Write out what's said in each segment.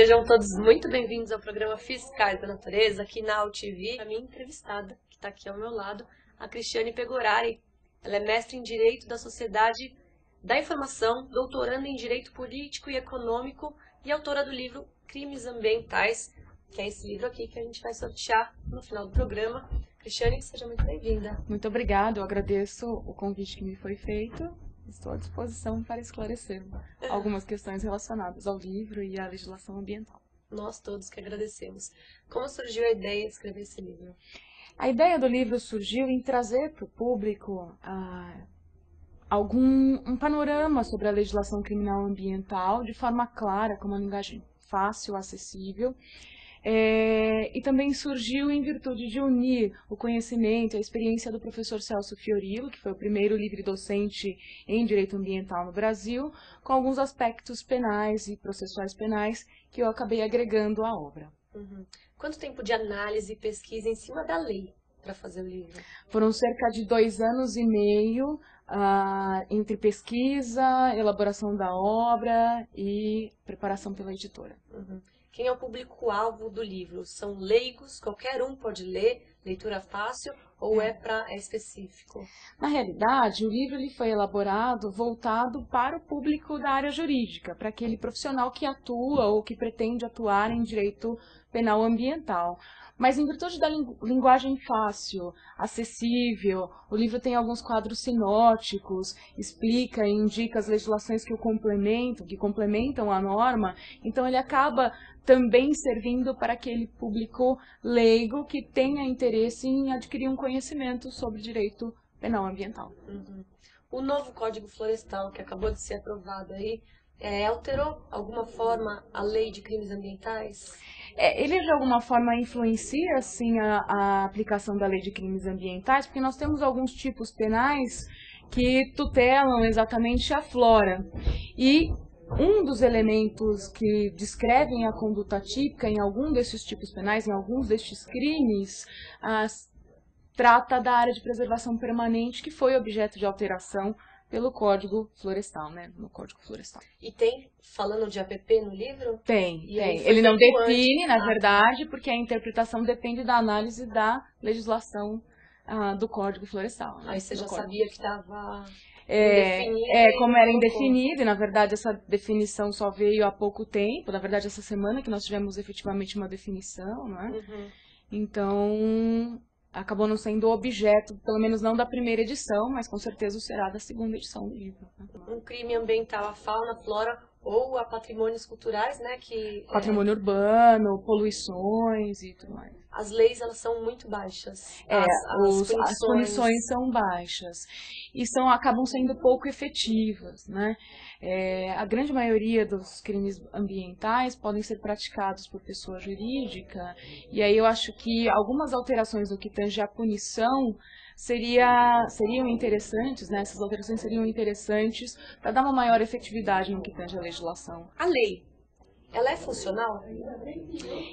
Sejam todos muito bem-vindos ao programa Fiscais da Natureza, aqui na UTV. A minha entrevistada, que está aqui ao meu lado, a Cristiane Pegorari. Ela é mestre em Direito da Sociedade da Informação, doutoranda em Direito Político e Econômico e autora do livro Crimes Ambientais, que é esse livro aqui que a gente vai sortear no final do programa. Cristiane, seja muito bem-vinda. Muito obrigada, eu agradeço o convite que me foi feito. Estou à disposição para esclarecer algumas questões relacionadas ao livro e à legislação ambiental. Nós todos que agradecemos. Como surgiu a ideia de escrever esse livro? A ideia do livro surgiu em trazer para o público um panorama sobre a legislação criminal ambiental de forma clara, com uma linguagem fácil, acessível. E também surgiu em virtude de unir o conhecimento e a experiência do professor Celso Fiorillo, que foi o primeiro livre-docente em direito ambiental no Brasil, com alguns aspectos penais e processuais penais que eu acabei agregando à obra. Uhum. Quanto tempo de análise e pesquisa em cima da lei para fazer o livro? Foram cerca de 2 anos e meio entre pesquisa, elaboração da obra e preparação pela editora. Uhum. Quem é o público-alvo do livro? São leigos? Qualquer um pode ler? Leitura fácil? Ou é específico? Na realidade, o livro ele foi elaborado voltado para o público da área jurídica, para aquele profissional que atua ou que pretende atuar em direito penal ambiental. Mas em virtude da linguagem fácil, acessível, o livro tem alguns quadros sinóticos, explica e indica as legislações que complementam a norma, então ele acaba também servindo para aquele público leigo que tenha interesse em adquirir um conhecimento sobre direito penal ambiental. Uhum. O novo Código Florestal, que acabou de ser aprovado aí, alterou alguma forma a lei de crimes ambientais? Ele de alguma forma influencia sim a aplicação da lei de crimes ambientais, porque nós temos alguns tipos penais que tutelam exatamente a flora. E um dos elementos que descrevem a conduta típica em algum desses tipos penais, em alguns destes crimes, trata da área de preservação permanente, que foi objeto de alteração pelo Código Florestal, né? No Código Florestal. E tem, falando de APP no livro? Tem. Ele não define, na verdade, porque a interpretação depende da análise da legislação do Código Florestal. Né? Aí você já sabia que estava... como era indefinido, e na verdade essa definição só veio há pouco tempo, na verdade essa semana que nós tivemos efetivamente uma definição, não é? Uhum. Então, acabou não sendo objeto, pelo menos não da primeira edição, mas com certeza será da segunda edição do livro. Um crime ambiental à fauna, flora ou a patrimônios culturais, né? Patrimônio urbano, poluições e tudo mais. As leis, elas são muito baixas. As punições são baixas e acabam sendo pouco efetivas, né? A grande maioria dos crimes ambientais podem ser praticados por pessoa jurídica, e aí eu acho que algumas alterações no que tange à punição seriam interessantes, né? Essas alterações seriam interessantes para dar uma maior efetividade no que tange à legislação. A lei, ela é funcional?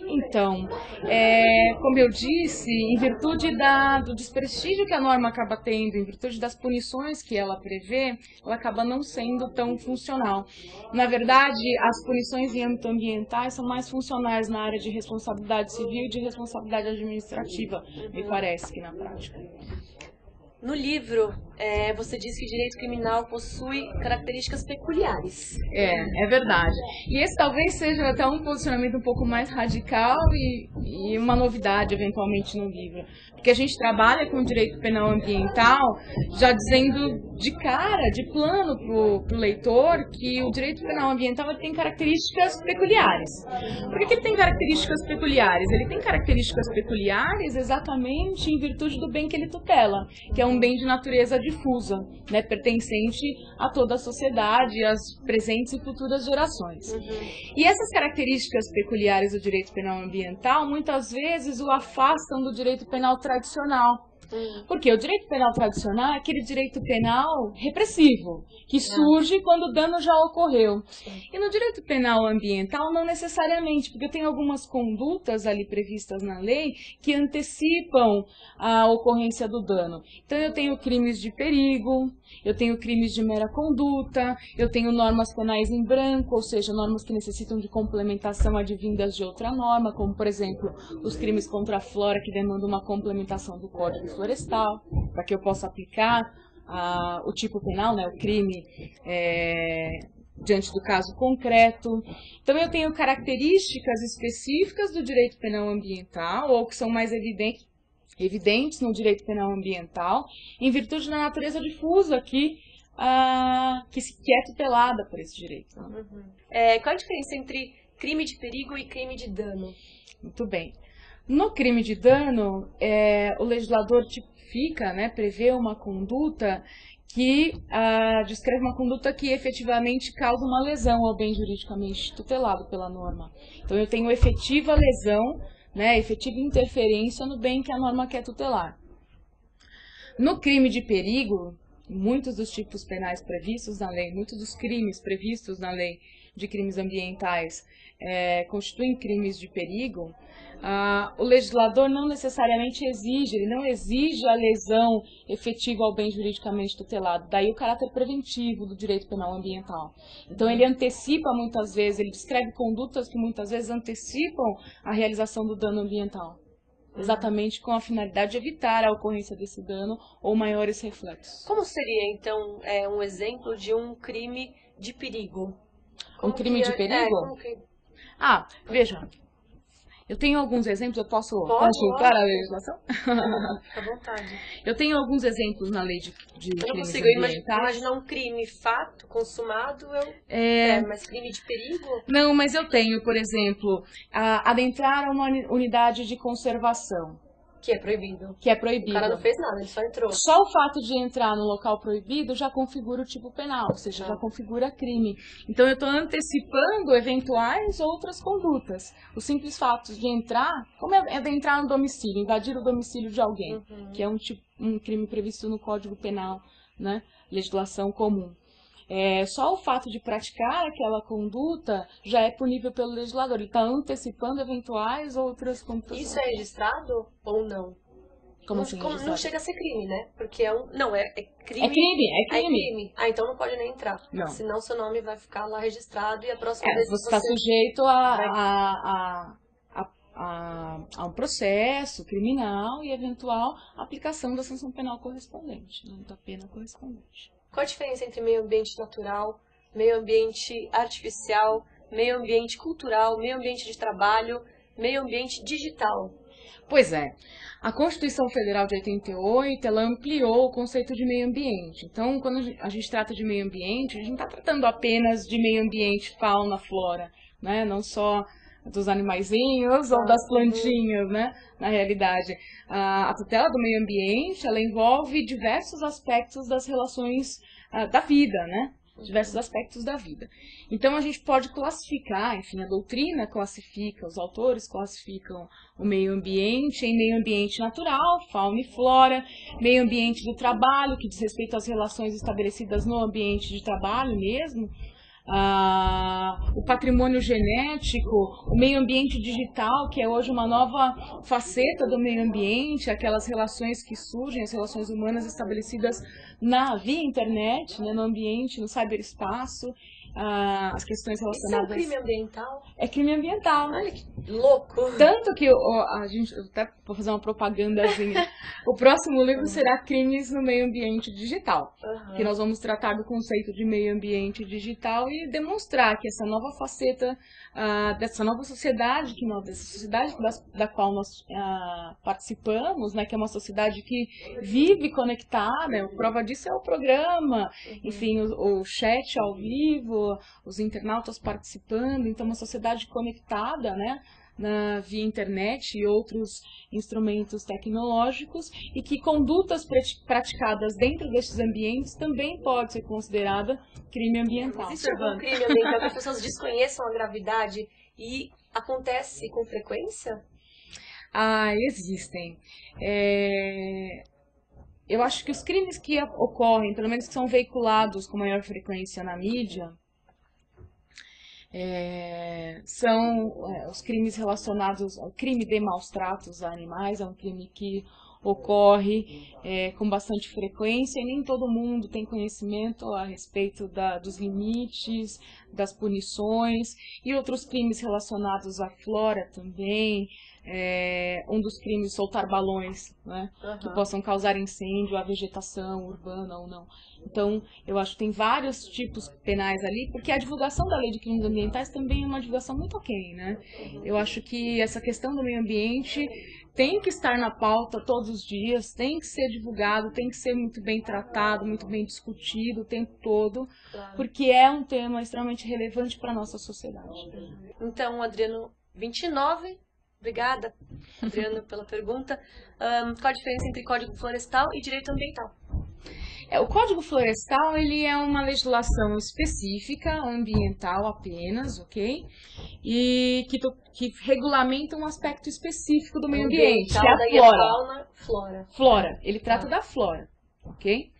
Então, como eu disse, em virtude do desprestígio que a norma acaba tendo, em virtude das punições que ela prevê, ela acaba não sendo tão funcional. Na verdade, as punições em âmbito ambiental são mais funcionais na área de responsabilidade civil e de responsabilidade administrativa, me parece que na prática. No livro, você diz que o direito criminal possui características peculiares. É verdade. E esse talvez seja até um posicionamento um pouco mais radical e uma novidade, eventualmente, no livro. Porque a gente trabalha com o direito penal ambiental já dizendo de cara, de plano para o leitor, que o direito penal ambiental tem características peculiares. Por que ele tem características peculiares? Ele tem características peculiares exatamente em virtude do bem que ele tutela, que é um bem de natureza difusa, né, pertencente a toda a sociedade, às presentes e futuras gerações. Uhum. E essas características peculiares do direito penal ambiental, muitas vezes o afastam do direito penal tradicional, Porque o direito penal tradicional é aquele direito penal repressivo, que surge quando o dano já ocorreu. E no direito penal ambiental, não necessariamente, porque tem algumas condutas ali previstas na lei que antecipam a ocorrência do dano. Então, eu tenho crimes de perigo, eu tenho crimes de mera conduta, eu tenho normas penais em branco, ou seja, normas que necessitam de complementação advindas de outra norma, como, por exemplo, os crimes contra a flora que demandam uma complementação do Código Florestal, para que eu possa aplicar o tipo penal, né, o crime, diante do caso concreto. Então, eu tenho características específicas do direito penal ambiental, ou que são mais evidentes no direito penal ambiental, em virtude da natureza difusa que é tutelada por esse direito. Qual a diferença entre crime de perigo e crime de dano? Muito bem. No crime de dano, o legislador tipifica, né, prevê uma conduta que descreve uma conduta que efetivamente causa uma lesão ao bem juridicamente tutelado pela norma. Então, eu tenho efetiva lesão, né, efetiva interferência no bem que a norma quer tutelar. No crime de perigo, muitos dos tipos penais previstos na lei, muitos dos crimes previstos na lei de crimes ambientais constituem crimes de perigo, o legislador não necessariamente ele não exige a lesão efetiva ao bem juridicamente tutelado, daí o caráter preventivo do direito penal ambiental. Então, ele antecipa muitas vezes, ele descreve condutas que muitas vezes antecipam a realização do dano ambiental, exatamente com a finalidade de evitar a ocorrência desse dano ou maiores reflexos. Como seria, então, um exemplo de um crime de perigo? Um crime de perigo? Veja, eu tenho alguns exemplos, eu posso consultar a legislação? Fica à vontade. Eu tenho alguns exemplos na lei de crimes ambientais. Eu não consigo imaginar um crime, fato, consumado, mas crime de perigo? Não, mas eu tenho, por exemplo, adentrar uma unidade de conservação. Que é proibido. Que é proibido. O cara não fez nada, ele só entrou. Só o fato de entrar no local proibido já configura o tipo penal, ou seja, já configura crime. Então, eu estou antecipando eventuais outras condutas. O simples fato de entrar, como é de entrar no domicílio, invadir o domicílio de alguém, que é um crime previsto no Código Penal, né? Legislação comum. Só o fato de praticar aquela conduta já é punível pelo legislador. Ele está antecipando eventuais outras condutas. Isso é registrado ou não? Como assim? Não chega a ser crime, né? Porque não, é crime. É crime. Então não pode nem entrar. Não. Senão seu nome vai ficar lá registrado e a próxima vez você está sujeito a um processo criminal e eventual aplicação da sanção penal correspondente, né, da pena correspondente. Qual a diferença entre meio ambiente natural, meio ambiente artificial, meio ambiente cultural, meio ambiente de trabalho, meio ambiente digital? Pois é. A Constituição Federal de 88, ela ampliou o conceito de meio ambiente. Então, quando a gente trata de meio ambiente, a gente não está tratando apenas de meio ambiente, fauna, flora, né? Não só dos animaizinhos ou das plantinhas, né? Na realidade, a tutela do meio ambiente, ela envolve diversos aspectos das relações da vida, né? Diversos aspectos da vida. Então, a gente pode classificar, enfim, a doutrina classifica, os autores classificam o meio ambiente em meio ambiente natural, fauna e flora, meio ambiente do trabalho, que diz respeito às relações estabelecidas no ambiente de trabalho mesmo, o patrimônio genético, o meio ambiente digital, que é hoje uma nova faceta do meio ambiente, aquelas relações que surgem, as relações humanas estabelecidas via internet, né, no ambiente, no ciberespaço, as questões relacionadas... Isso é um crime ambiental? É crime ambiental. Olha que louco! Tanto que a gente, até vou fazer uma propagandazinha, o próximo livro será Crimes no Meio Ambiente Digital, que nós vamos tratar do conceito de meio ambiente digital e demonstrar que essa nova faceta dessa nova sociedade, da qual nós participamos, né, que é uma sociedade que vive conectada, a prova disso é o programa, enfim, o chat ao vivo, os internautas participando, então uma sociedade conectada, né, via internet e outros instrumentos tecnológicos, e que condutas praticadas dentro desses ambientes também pode ser considerada crime ambiental. Existe algum crime ambiental que as pessoas desconheçam a gravidade e acontece com frequência? Existem. eu acho que os crimes que ocorrem, pelo menos que são veiculados com maior frequência na mídia, são os crimes relacionados ao crime de maus tratos a animais. É um crime que ocorre com bastante frequência e nem todo mundo tem conhecimento a respeito dos limites, das punições, e outros crimes relacionados à flora também. Um dos crimes, soltar balões, né, que possam causar incêndio à vegetação urbana ou não. Então, eu acho que tem vários tipos penais ali, porque a divulgação da Lei de Crimes Ambientais também é uma divulgação muito ok, né? Eu acho que essa questão do meio ambiente tem que estar na pauta todos os dias, tem que ser divulgado, tem que ser muito bem tratado, muito bem discutido o tempo todo, porque é um tema extremamente relevante para a nossa sociedade. Então, Adriano, 29... Obrigada, Adriano, pela pergunta. Qual a diferença entre Código Florestal e Direito Ambiental? O Código Florestal, ele é uma legislação específica, ambiental apenas, ok? E que regulamenta um aspecto específico do meio ambiente, que é a flora. Flora. Flora, ele trata da flora, ok?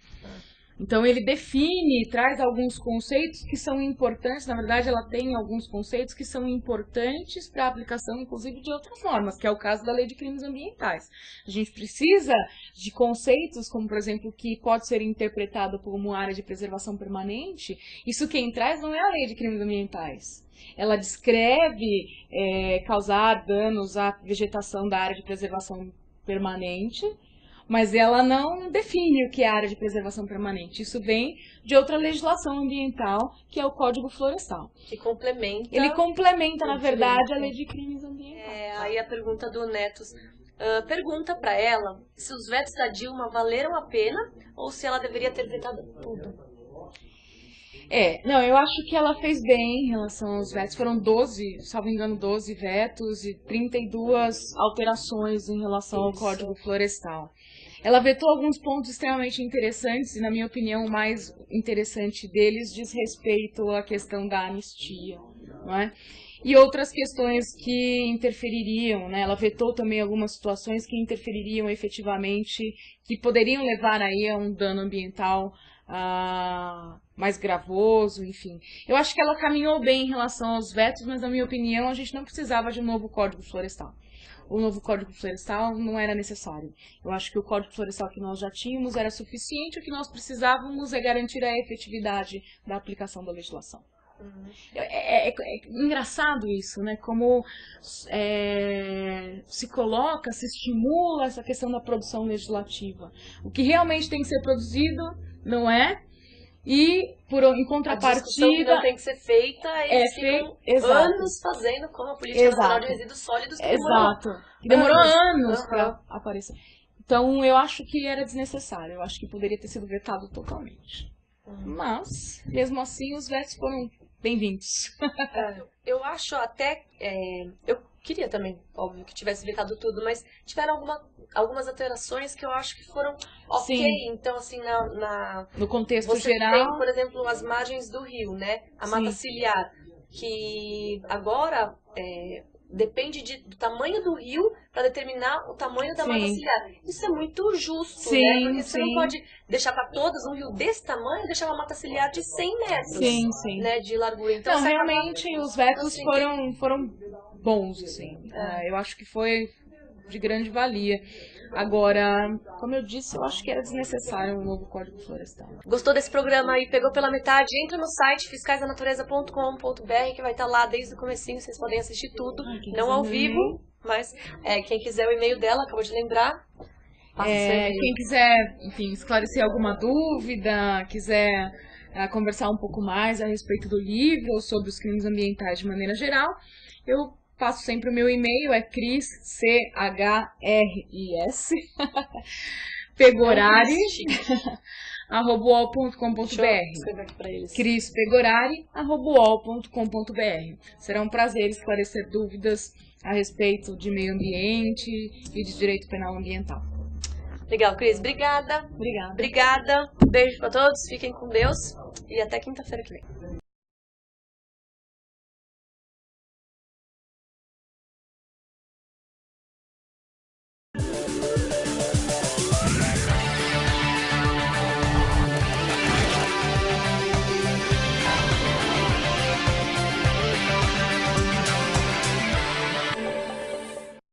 Então, ele define, traz alguns conceitos que são importantes. Na verdade, ela tem alguns conceitos que são importantes para a aplicação, inclusive, de outras normas, que é o caso da Lei de Crimes Ambientais. A gente precisa de conceitos, como, por exemplo, que pode ser interpretado como área de preservação permanente. Isso quem traz não é a Lei de Crimes Ambientais. Ela descreve causar danos à vegetação da área de preservação permanente, mas ela não define o que é área de preservação permanente. Isso vem de outra legislação ambiental, que é o Código Florestal. Que complementa... Ele complementa, na verdade, a Lei de Crimes Ambientais. Aí a pergunta do Netos. Pergunta para ela se os vetos da Dilma valeram a pena ou se ela deveria ter vetado tudo. Não, eu acho que ela fez bem em relação aos vetos. Foram 12, salvo engano, 12 vetos e 32 alterações em relação ao Código Florestal. Ela vetou alguns pontos extremamente interessantes e, na minha opinião, o mais interessante deles diz respeito à questão da anistia, não é? E outras questões que interfeririam, né? Ela vetou também algumas situações que interfeririam efetivamente, que poderiam levar aí a um dano ambiental mais gravoso, enfim. Eu acho que ela caminhou bem em relação aos vetos, mas, na minha opinião, a gente não precisava de um novo Código Florestal. O novo Código Florestal não era necessário. Eu acho que o Código Florestal que nós já tínhamos era suficiente. O que nós precisávamos é garantir a efetividade da aplicação da legislação. É engraçado isso, né? Como se coloca, se estimula essa questão da produção legislativa. O que realmente tem que ser produzido não é, e em contrapartida... A que não tem que ser feita, eles ficam anos fazendo, como a Política Nacional de Resíduos Sólidos, que demorou anos para aparecer. Então, eu acho que era desnecessário, eu acho que poderia ter sido vetado totalmente. Mas, mesmo assim, os vetos foram bem-vindos. Eu acho até... eu queria também, óbvio, que tivesse vetado tudo, mas tiveram algumas alterações que eu acho que foram ok. Sim. Então, assim, no contexto você geral... tem, por exemplo, as margens do rio, né? A mata ciliar, que agora depende do tamanho do rio para determinar o tamanho da mata ciliar. Isso é muito justo, né? Porque você não pode deixar para todas um rio desse tamanho e deixar uma mata ciliar de 100 metros né, de largura. Então, não, realmente os vetos foram bons, assim. Eu acho que foi de grande valia. Agora, como eu disse, eu acho que era desnecessário um novo Código Florestal. Gostou desse programa aí? Pegou pela metade? Entra no site fiscaisdanatureza.com.br, que vai estar lá desde o comecinho, vocês podem assistir tudo. Não ao vivo, mas quem quiser o e-mail dela, acabou de lembrar. Quem quiser, enfim, esclarecer alguma dúvida, quiser conversar um pouco mais a respeito do livro ou sobre os crimes ambientais de maneira geral, eu passo sempre o meu e-mail, é cris, C-H-R-I-S, pegorari, @uol.com.br. crispegorari@uol.com.br. Será um prazer esclarecer dúvidas a respeito de meio ambiente e de direito penal ambiental. Legal, Cris. Obrigada. Obrigada. Obrigada. Beijo pra todos. Fiquem com Deus. E até quinta-feira que vem.